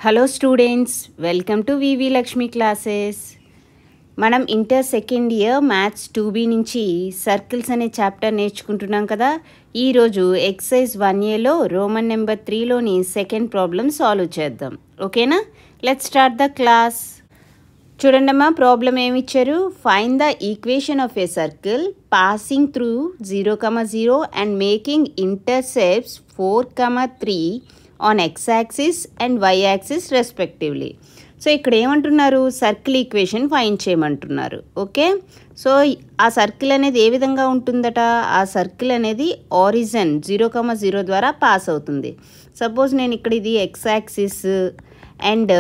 Hello students, welcome to V V Lakshmi classes. మనం inter second year maths 2B నుంచి circles అనే chapter నేర్చుకుంటున్నాం కదా. ఈరోజు ఎక్సర్సైజ్ 1Aలో రోమన్ నెంబర్ 3లోని సెకండ్ ప్రాబ్లం సాల్వ్ చేద్దాం. ఓకేనా? Let's start the class. చూడండమ్మా, ప్రాబ్లం ఏమి ఇచ్చారు? Find the equation of a circle passing through 0, 0 and making intercepts 4, 3 on x-axis and y-axis respectively. So ఇక్కడ ఏమంటున్నారు? సర్కిల్ ఈక్వేషన్ ఫైండ్ చేయమంటున్నారు. ఓకే, సో ఆ సర్కిల్ అనేది ఏ విధంగా ఉంటుందట? ఆ సర్కిల్ అనేది ఆరిజిన్ 0, 0 ద్వారా పాస్ అవుతుంది. సపోజ్ నేను ఇక్కడ ఇది x-axis అండ్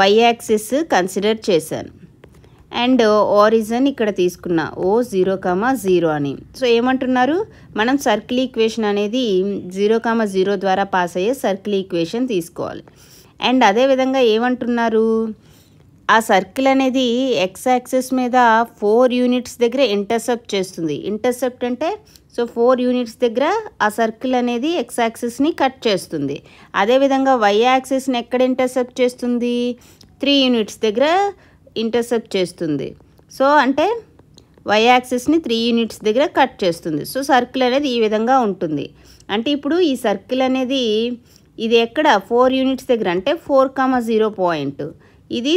y-axis కన్సిడర్ చేశాను అండ్ ఆరిజిన్ ఇక్కడ తీసుకున్నా O 0, 0 అని. సో ఏమంటున్నారు? మనం సర్కిల్ ఈక్వేషన్ అనేది 0, 0 ద్వారా పాస్ అయ్యే సర్కిల్ ఈక్వేషన్ తీసుకోవాలి. అండ్ అదేవిధంగా ఏమంటున్నారు? ఆ సర్కిల్ అనేది x-axis మీద 4 యూనిట్స్ దగ్గర ఇంటర్సెప్ట్ చేస్తుంది. ఇంటర్సెప్ట్ అంటే సో 4 యూనిట్స్ దగ్గర ఆ సర్కిల్ అనేది x-axisని కట్ చేస్తుంది. అదేవిధంగా y-axisని ఎక్కడ ఇంటర్సెప్ట్ చేస్తుంది? 3 యూనిట్స్ దగ్గర ఇంటర్సెప్ట్ చేస్తుంది. సో అంటే y-axisని 3 యూనిట్స్ దగ్గర కట్ చేస్తుంది. సో సర్కిల్ అనేది ఈ విధంగా ఉంటుంది. అంటే ఇప్పుడు ఈ సర్కిల్ అనేది ఇది ఎక్కడ 4 యూనిట్స్ దగ్గర అంటే 4, 0 పాయింట్. ఇది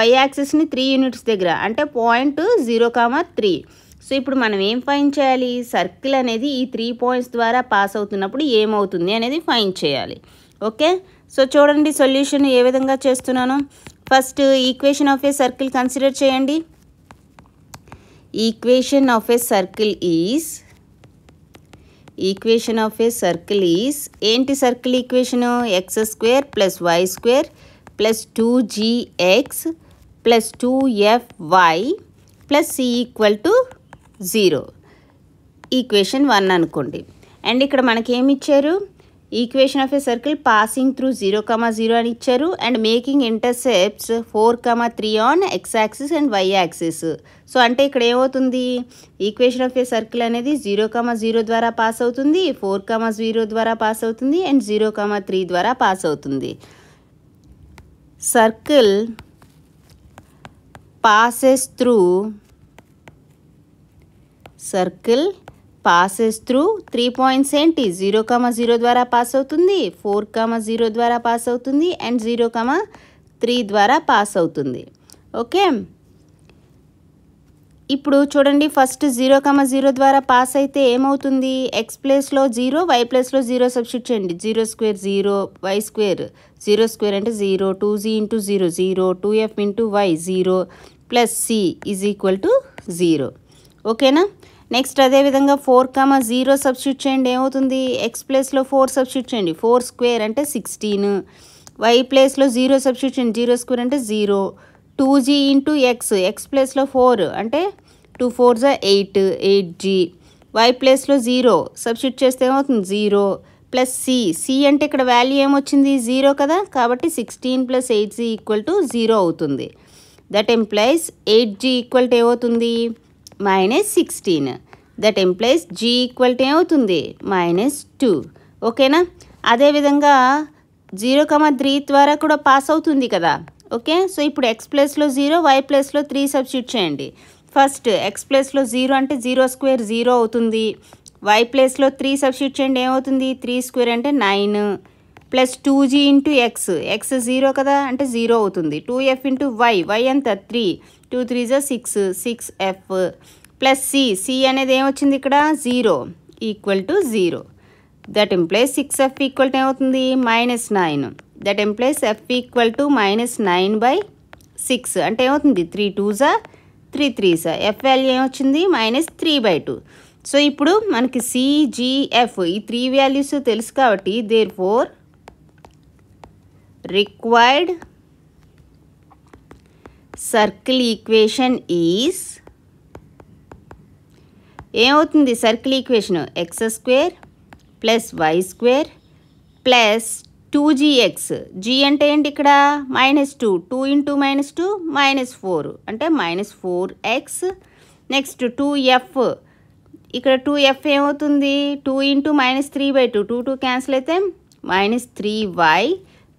y-axisని 3 యూనిట్స్ దగ్గర అంటే పాయింట్ 0, 3. సో ఇప్పుడు మనం ఏం ఫైండ్ చేయాలి? సర్కిల్ అనేది ఈ 3 పాయింట్స్ ద్వారా పాస్ అవుతున్నప్పుడు ఏమవుతుంది అనేది ఫైండ్ చేయాలి. ఓకే, సో చూడండి సొల్యూషన్ ఏ విధంగా చేస్తున్నాను. First equation of a circle consider చేయండి. Equation of a circle is ఏంటి circle equation? x² + y² + 2gx + 2fy + c = 0. Equation 1 అనుకోండి. అండ్ ఇక్కడ మనకేమి ఇచ్చారు? Equation of a circle passing through 0, 0 అని ఇచ్చారు and making intercepts 4, 3 on x-axis and y-axis. So అంటే ఇక్కడ ఏమవుతుంది? ఈక్వేషన్ ఆఫ్ ఏ సర్కిల్ అనేది 0, 0 ద్వారా పాస్ అవుతుంది, 4, 0 ద్వారా పాస్ అవుతుంది అండ్ 0, 3 ద్వారా పాస్ అవుతుంది. సర్కిల్ passes through 3 పాయింట్స్ ఏంటి? 0, 0 ద్వారా పాస్ అవుతుంది, 4, 0 ద్వారా పాస్ అవుతుంది అండ్ 0, 3 ద్వారా పాస్ అవుతుంది. ఓకే, ఇప్పుడు చూడండి ఫస్ట్ 0, 0 ద్వారా పాస్ అయితే ఏమవుతుంది? x ప్లేస్లో 0, y ప్లేస్లో 0 సబ్స్టిట్యూట్ చేయండి. 0² 0, y² 0² అంటే 0, 2z × 0 0, 2f × y 0 + c = 0. ఓకేనా? నెక్స్ట్ అదేవిధంగా 4, 0 సబ్స్టిట్యూట్ చేయండి. ఏమవుతుంది? x ప్లేస్లో 4 సబ్స్టిట్యూట్ చేయండి. 4² అంటే 16, y ప్లేస్లో 0 సబ్స్టిట్యూట్ చేయండి. 0² అంటే 0, 2g × x ప్లేస్లో 4 అంటే 2 4s 8, 8g. y ప్లేస్లో 0 సబ్స్టిట్యూట్ చేస్తే ఏమవుతుంది? 0 + c అంటే ఇక్కడ వాల్యూ ఏమొచ్చింది? 0 కదా, కాబట్టి 16 + 8c = 0 అవుతుంది. దట్ ఎంప్లాయిస్ 8g ఏమవుతుంది? -16. దట్ ఎంప్లాయిస్ g ఏమవుతుంది? -2. ఓకేనా? అదేవిధంగా 0, 3 ద్వారా కూడా పాస్ అవుతుంది కదా. ఓకే, సో ఇప్పుడు x ప్లేస్లో 0, y ప్లేస్లో 3 సబ్స్టిట్యూట్ చేయండి. ఫస్ట్ x ప్లేస్లో 0 అంటే 0² 0 అవుతుంది. y ప్లేస్లో 3 సబ్స్టిట్యూట్ చేయండి. ఏమవుతుంది? 3² అంటే 9 + 2g × x 0 కదా అంటే 0 అవుతుంది. 2f × y ఎంత? 3, 2 3s 6, 6f + c అనేది ఏమొచ్చింది ఇక్కడ? 0 = 0. దట్ ఎంప్లాయిస్ 6f ఏమవుతుంది? -9. దట్ ఎంప్లాయిస్ f -9/6 అంటే ఏమవుతుంది? 3 2s 3 3s. f వాల్యూ ఏమొచ్చింది? -3/2. సో ఇప్పుడు మనకి CGF ఈ 3 వాల్యూస్ తెలుసు కాబట్టి therefore required circle equation is ఏమవుతుంది? Circle equation x² + y² + 2gx. g అంటే ఏంటి ఇక్కడ? -2, 2 × -2 -4 అంటే -4x. నెక్స్ట్ 2f, ఇక్కడ 2f ఏమవుతుంది? 2 × -3/2, 2 2 క్యాన్సిల్ అయితే -3y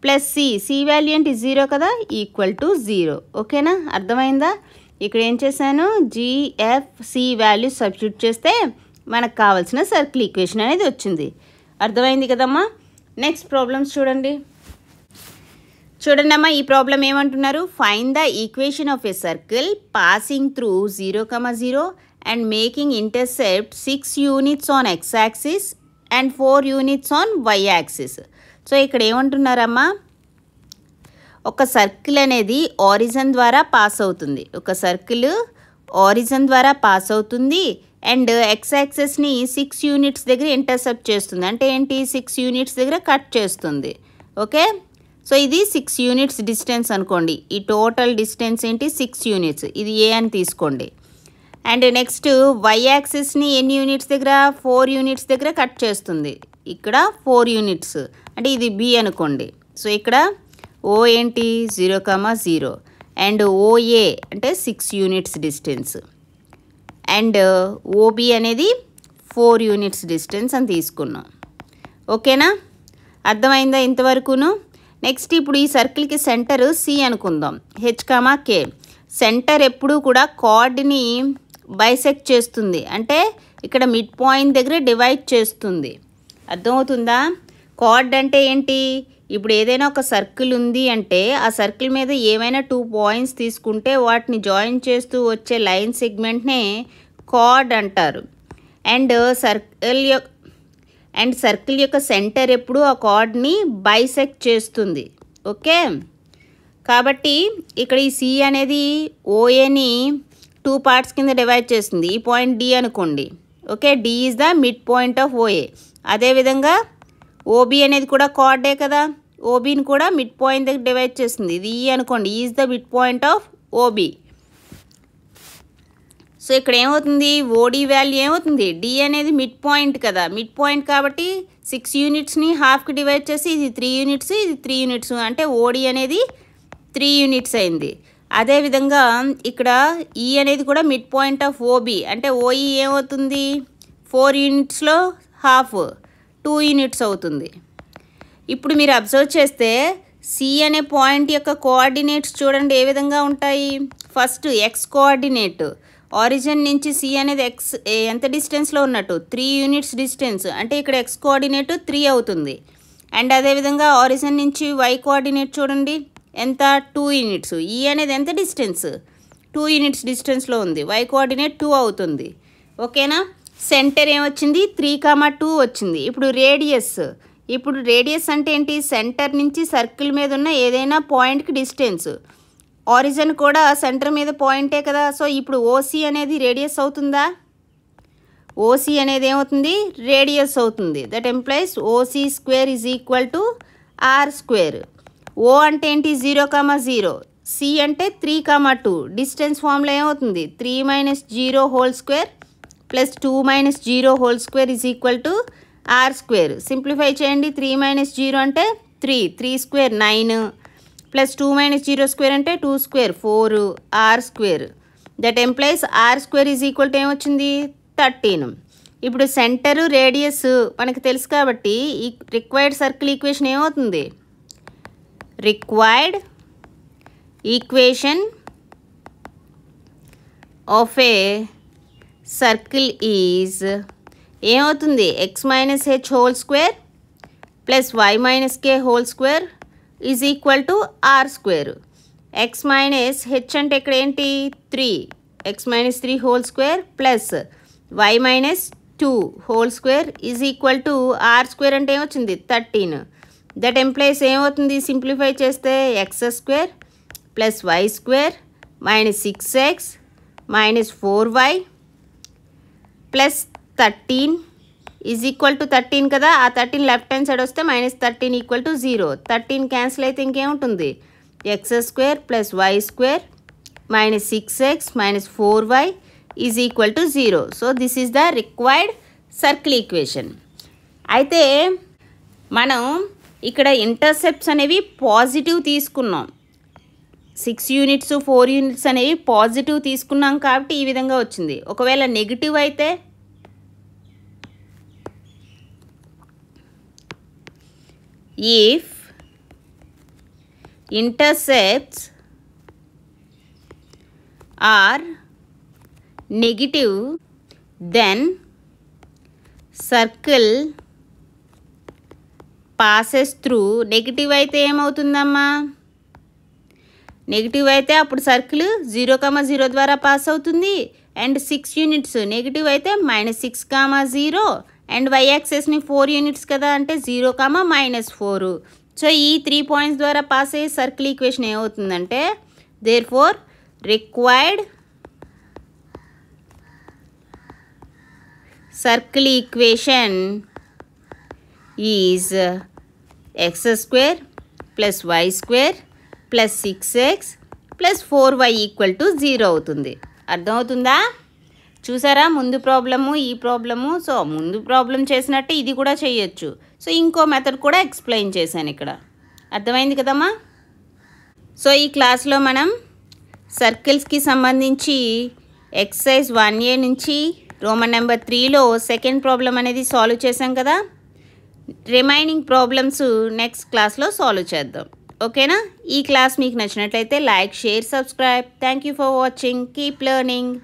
ప్లస్ సి వాల్యూ ఏంటి 0 కదా, ఈక్వల్ టు 0. ఓకేనా, అర్థమైందా? ఇక్కడ ఏం చేశాను, జిఎఫ్సి వాల్యూ సబ్స్టిట్యూట్ చేస్తే మనకు కావాల్సిన సర్కిల్ ఈక్వేషన్ అనేది వచ్చింది. అర్థమైంది కదమ్మా. నెక్స్ట్ ప్రాబ్లమ్స్ చూడండి. చూడండి అమ్మా, ఈ ప్రాబ్లం ఏమంటున్నారు, find the equation of a circle passing through 0, 0 and making intercept 6 units on X axis and 4 units on Y axis. So ఇక్కడ ఏమంటున్నారమ్మా, ఒక సర్కిల్ అనేది ఆరిజిన్ ద్వారా పాస్ అవుతుంది. ఒక సర్కిల్ ఆరిజిన్ ద్వారా పాస్ అవుతుంది అండ్ ఎక్స్ యాక్సిస్ని 6 యూనిట్స్ దగ్గర ఇంటర్సెప్ట్ చేస్తుంది. అంటే ఏంటి, 6 యూనిట్స్ దగ్గర కట్ చేస్తుంది. ఓకే, సో ఇది 6 యూనిట్స్ డిస్టెన్స్ అనుకోండి. ఈ టోటల్ డిస్టెన్స్ ఏంటి, 6 యూనిట్స్. ఇది ఏ అని తీసుకోండి. అండ్ నెక్స్ట్ వై యాక్సిస్ని ఎన్ని యూనిట్స్ దగ్గర, 4 యూనిట్స్ దగ్గర కట్ చేస్తుంది. ఇక్కడ 4 యూనిట్స్ అంటే ఇది బి అనుకోండి. సో ఇక్కడ ఓ ఏంటి 0, 0 అండ్ ఓఏ అంటే 6 యూనిట్స్ డిస్టెన్స్ అండ్ ఓబి అనేది 4 యూనిట్స్ డిస్టెన్స్ అని తీసుకున్నాం. ఓకేనా, అర్థమైందా ఇంతవరకును? నెక్స్ట్ ఇప్పుడు ఈ సర్కిల్కి సెంటర్ సి అనుకుందాం, హెచ్, కే. సెంటర్ ఎప్పుడూ కూడా కార్డ్ని బైసెక్ట్ చేస్తుంది, అంటే ఇక్కడ మిడ్ పాయింట్ దగ్గర డివైడ్ చేస్తుంది. అర్థమవుతుందా? కార్డ్ అంటే ఏంటి, ఇప్పుడు ఏదైనా ఒక సర్కిల్ ఉంది అంటే ఆ సర్కిల్ మీద ఏమైనా 2 పాయింట్స్ తీసుకుంటే వాటిని జాయిన్ చేస్తూ వచ్చే లైన్ సెగ్మెంట్నే కార్డ్ అంటారు. అండ్ సర్కిల్ యొక్క సెంటర్ ఎప్పుడు ఆ కార్డ్ని బైసెక్ట్ చేస్తుంది. ఓకే, కాబట్టి ఇక్కడ ఈ సి అనేది ఓఏని 2 పార్ట్స్ కింద డివైడ్ చేస్తుంది. ఈ పాయింట్ డి అనుకోండి. Okay, D is the mid point of OA. అదేవిధంగా ఓబి అనేది కూడా కార్డే కదా, ఓబిని కూడా మిడ్ పాయింట్ దగ్గర డివైడ్ చేస్తుంది. ఇది ఈ అనుకోండి, is the mid point of OB. So ఇక్కడ ఏమవుతుంది, ఓడి వాల్యూ ఏమవుతుంది, డి అనేది మిడ్ పాయింట్ కదా, మిడ్ పాయింట్ కాబట్టి 6 యూనిట్స్ని హాఫ్కి డివైడ్ చేసి ఇది 3 యూనిట్స్, ఇది 3 యూనిట్స్ అంటే ఓడి అనేది 3 యూనిట్స్ అయింది. అదేవిధంగా ఇక్కడ ఈ అనేది కూడా మిడ్ పాయింట్ ఆఫ్ ఓబి అంటే ఓఈ ఏమవుతుంది, 4 యూనిట్స్లో హాఫ్ 2 యూనిట్స్ అవుతుంది. ఇప్పుడు మీరు అబ్జర్వ్ చేస్తే సి అనే పాయింట్ యొక్క కోఆర్డినేట్స్ చూడండి ఏ విధంగా ఉంటాయి. ఫస్ట్ ఎక్స్ కోఆర్డినేట్, ఆరిజిన్ నుంచి సి అనేది ఎక్స్ ఎంత డిస్టెన్స్లో ఉన్నట్టు 3 యూనిట్స్ డిస్టెన్స్, అంటే ఇక్కడ ఎక్స్ కోఆర్డినేట్ 3 అవుతుంది. అండ్ అదేవిధంగా ఆరిజిన్ నుంచి వై కోఆర్డినేట్ చూడండి ఎంత, 2 యూనిట్స్. ఈ అనేది ఎంత డిస్టెన్స్, 2 యూనిట్స్ డిస్టెన్స్లో ఉంది, వై కోఆర్డినేట్ 2 అవుతుంది. ఓకేనా, సెంటర్ ఏమొచ్చింది 3, 2 వచ్చింది. ఇప్పుడు రేడియస్ అంటే ఏంటి, సెంటర్ నుంచి సర్కిల్ మీద ఉన్న ఏదైనా పాయింట్కి డిస్టెన్స్. ఆరిజిన్ కూడా సెంటర్ మీద పాయింటే కదా, సో ఇప్పుడు ఓసి అనేది రేడియస్ అవుతుందా, ఓసి అనేది ఏమవుతుంది, రేడియస్ అవుతుంది. That implies OC square is equal to are square. O అంటే ఏంటి 0, 0, సి అంటే 3, 2. డిస్టెన్స్ ఫార్ములా ఏమవుతుంది 3 - 0 whole square plus 2 - 0 whole square is equal to are square. Simplify చేయండి, 3 - 0 అంటే 3 స్క్వేర్ 9 ప్లస్ 2 - 0 స్క్వేర్ అంటే 2 square 4 r square. That implies r square is equal to ఏమొచ్చింది 13. ఇప్పుడు centre radius మనకు తెలుసు కాబట్టి ఈ రిక్వైర్డ్ సర్కిల్ ఈక్వేషన్ ఏమవుతుంది, required equation of a circle is ఏమవుతుంది, x minus h whole square plus y minus k whole square is equal to are square. X minus h అంటే ఇక్కడ ఏంటి 3, x minus 3 whole square plus y minus 2 whole square is equal to are square అంటే ఏమొచ్చింది 13. That implies ఏమవుతుంది, simplify చేస్తే x square plus y square minus 6x minus 4y plus 13 is equal to 13 కదా, ఆ 13 left hand side వస్తే minus 13 equal to 0. 13 cancel అయితే ఇంకేముంటుంది, x square plus y square minus 6x minus 4y is equal to 0. So this is the required circle equation. అయితే మనం ఇక్కడ intercepts అనేవి positive తీసుకున్నాం, 6 యూనిట్స్ 4 యూనిట్స్ అనేవి పాజిటివ్ తీసుకున్నాం కాబట్టి ఈ విధంగా వచ్చింది. ఒకవేళ నెగిటివ్ అయితే if intercepts are negative, then circle passes through. Negative అయితే ఏమవుతుందమ్మా? నెగిటివ్ అయితే అప్పుడు సర్కిల్ 0,0 ద్వారా పాస్ అవుతుంది. అండ్ 6 యూనిట్స్ నెగిటివ్ అయితే -6,0 అండ్ y యాక్సెస్ని 4 యూనిట్స్ కదా, అంటే 0,-4. సో ఈ 3 పాయింట్స్ ద్వారా పాస్ అయ్యే సర్కిల్ ఈక్వేషన్ ఏమవుతుందంటే therefore required circle equation is x² plus y² plus 6x plus 4y equal to 0 అవుతుంది. అర్థమవుతుందా? చూసారా ముందు ప్రాబ్లము ఈ ప్రాబ్లము. సో ముందు ప్రాబ్లం చేసినట్టు ఇది కూడా చేయొచ్చు. సో ఇంకో మెథడ్ కూడా ఎక్స్ప్లెయిన్ చేశాను ఇక్కడ. అర్థమైంది కదమ్మా? సో ఈ క్లాస్లో మనం సర్కిల్స్కి సంబంధించి ఎక్సర్సైజ్ 1A నుంచి రోమన్ నెంబర్ 3లో సెకండ్ ప్రాబ్లం అనేది సాల్వ్ చేసాం కదా. రిమైనింగ్ ప్రాబ్లమ్స్ నెక్స్ట్ క్లాస్లో సాల్వ్ చేద్దాం. ఓకేనా? ఈ క్లాస్ మీకు నచ్చినట్లయితే like, share, subscribe. Thank you for watching. Keep learning.